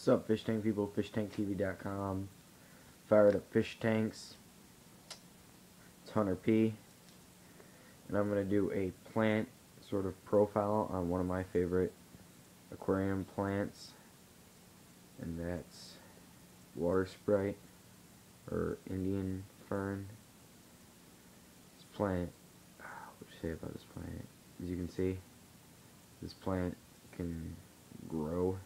What's up, fish tank people? FishTankTV.com. Fired up fish tanks. It's Hunter P. And I'm going to do a plant sort of profile on one of my favorite aquarium plants. And that's water sprite, or Indian fern. This plant, what to say about this plant? As you can see, this plant can grow.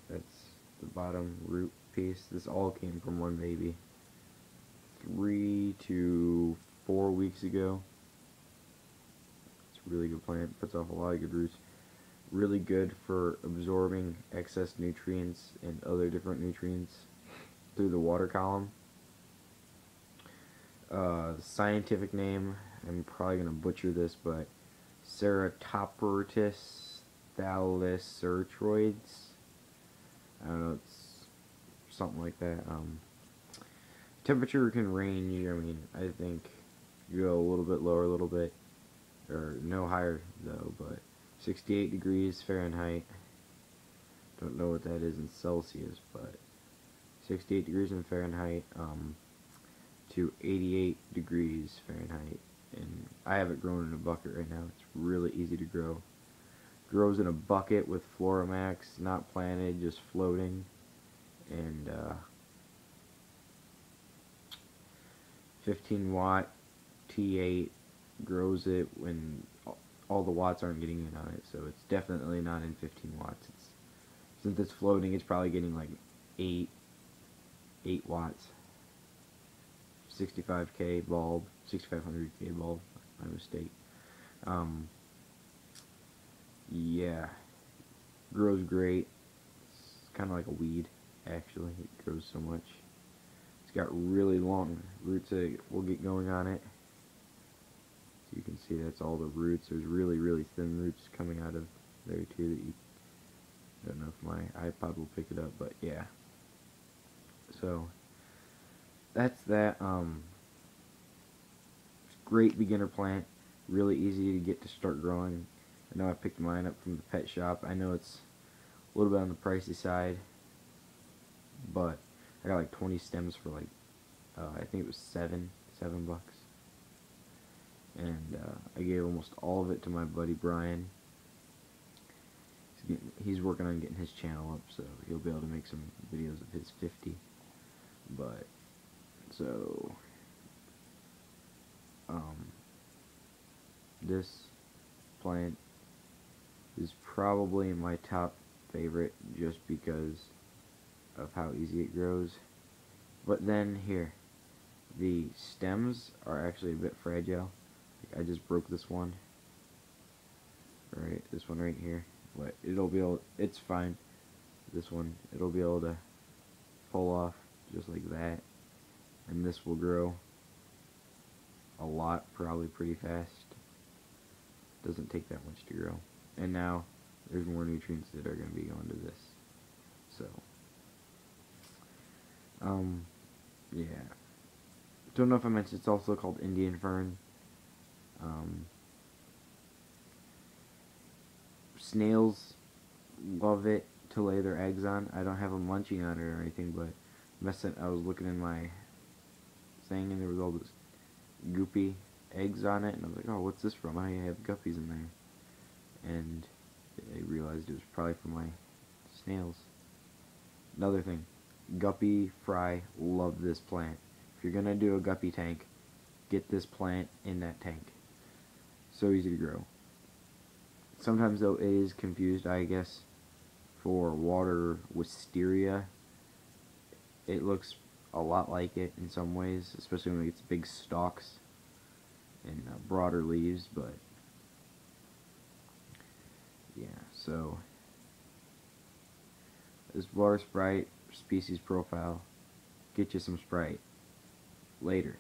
That's the bottom root piece. This all came from one baby 3 to 4 weeks ago. It's a really good plant. Puts off a lot of good roots. Really good for absorbing excess nutrients and other different nutrients through the water column. The scientific name, I'm probably going to butcher this, but Ceratoportus thalassartroides. I don't know, it's something like that. Temperature can range, I mean, I think you go a little bit lower, a little bit, or no higher though, but 68 degrees Fahrenheit. Don't know what that is in Celsius, but 68 degrees in Fahrenheit to 88 degrees Fahrenheit. And I have it grown in a bucket right now. It's really easy to grow. Grows in a bucket with Floramax, not planted, just floating. And 15 watt T8 grows it when all the watts aren't getting in on it, so it's definitely not in 15 watts. Since it's floating, it's probably getting like 8 watts. 65K bulb, 6500K bulb, my mistake. Yeah, grows great. It's kind of like a weed, actually. It grows so much. It's got really long roots that will get going on it. So you can see that's all the roots. There's really, really thin roots coming out of there too that you, I don't know if my iPod will pick it up, but yeah. So that's that. Great beginner plant, really easy to get to start growing. I know I picked mine up from the pet shop. I know it's a little bit on the pricey side, but I got like 20 stems for like I think it was $7 bucks, and I gave almost all of it to my buddy Brian. He's working on getting his channel up, so he'll be able to make some videos of his 50. But so this plant is probably my top favorite just because of how easy it grows. But then here, the stems are actually a bit fragile. I just broke this one. Right, this one right here. But it'll be able, it's fine. This one, it'll be able to pull off just like that. And this will grow a lot, probably pretty fast. Doesn't take that much to grow. And now there's more nutrients that are going to be going to this. So yeah, don't know if I mentioned it's also called Indian fern. Snails love it to lay their eggs on. I don't have them munching on it or anything, but I was looking in my thing and there was all this goopy eggs on it, and I was like, oh, what's this from? I have guppies in there. And I realized it was probably from my snails. Another thing, guppy fry love this plant. If you're gonna do a guppy tank, get this plant in that tank. So easy to grow. Sometimes though it is confused, I guess, for water wisteria. It looks a lot like it in some ways, especially when it gets big stalks and broader leaves, but yeah, so this water sprite species profile, get you some Sprite later.